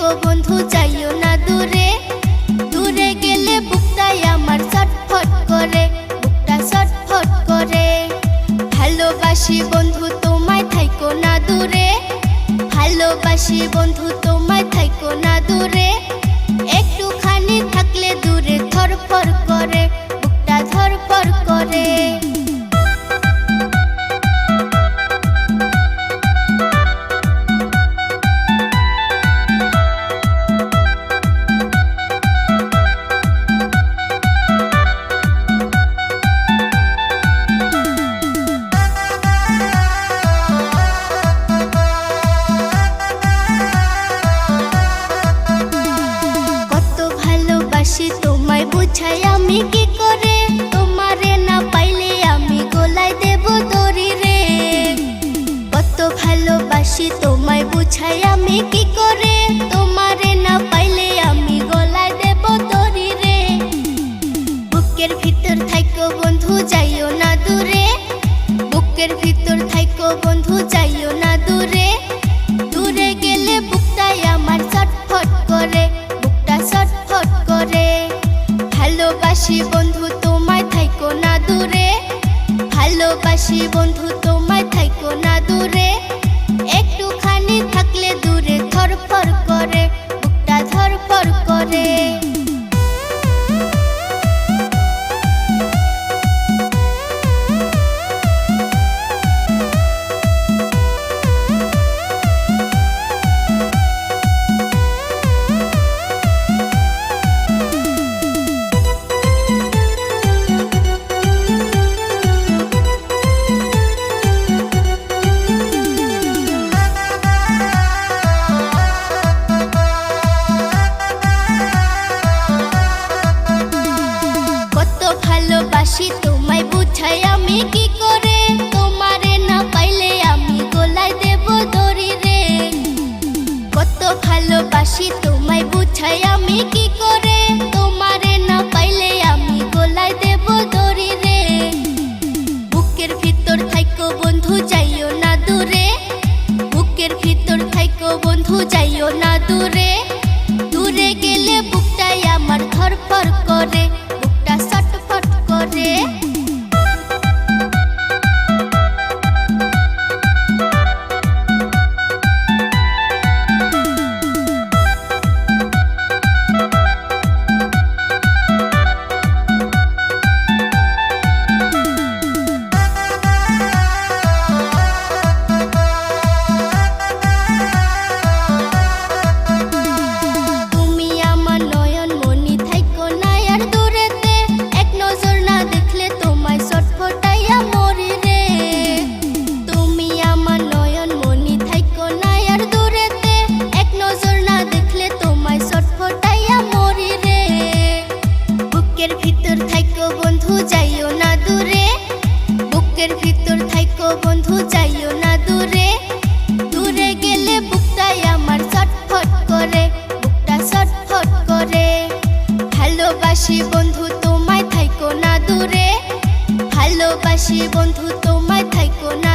থাইকো বন্ধু যাইও না দূরে। দূরে গেলে বুকটাই আমার ছটফট করে, বুকটা ছটফট করে। ভালোবাসি বন্ধু তোমায় থাইকো না দূরে, ভালোবাসি বন্ধু তোমায় থাইকো না দূরে। একটুখানি থাকলে দূরে ধরফর করে, বুকটা ধরফর করে। তোমায় বুঝাই আমি কি করে, তোমারে না পাইলে আমি গলায় দেব দড়ি রে। কত ভালোবাসি তোমায় বুঝাই আমি কি করে, তোমারে না পাইলে আমি গলায় দেব দড়ি রে। বুকের ভিতর থাইকো বন্ধু যাইও না দূরে, বুকের ভিতর থাইকো বন্ধু যাইও না দূরে। দূরে গেলে বুকটাই আমার ছটফট করে, বুকটা ছটফট করে। ভালোবাসি বন্ধু তোমায় থাইকো না দূরে, ভালোবাসি বন্ধু তোমায় থাইকো না দূরে। একটুখানি থাকলে দূরে ধরফর করে, বুকটা ধরফর করে। ভালোবাসি তোমায় বুঝাই আমি কি করে, তোমারে না পাইলে আমি গলায় দেব দড়ি রে। কত ভালোবাসি তোমায় বুঝাই আমি কি করে, তোমারে না পাইলে আমি গলায় দেব দড়ি রে। বুকের ভিতর থাইকো বন্ধু যাইও না দূরে, বুকের ভিতর থাইকো বন্ধু যাইও না দূরে। দূরে গেলে বুকটাই আমার ধরফর করে, বুকটা ছটফট করে। যাইও না দূরে, বুকের ভিতর থাইকো বন্ধু যাইও না দূরে। দূরে গেলে বুকটাই আমার ছটফট করে, বুকটা ছটফট করে। ভালোবাসি বন্ধু তোমায় থাইকো না দূরে, ভালোবাসি বন্ধু তোমায় থাইকো না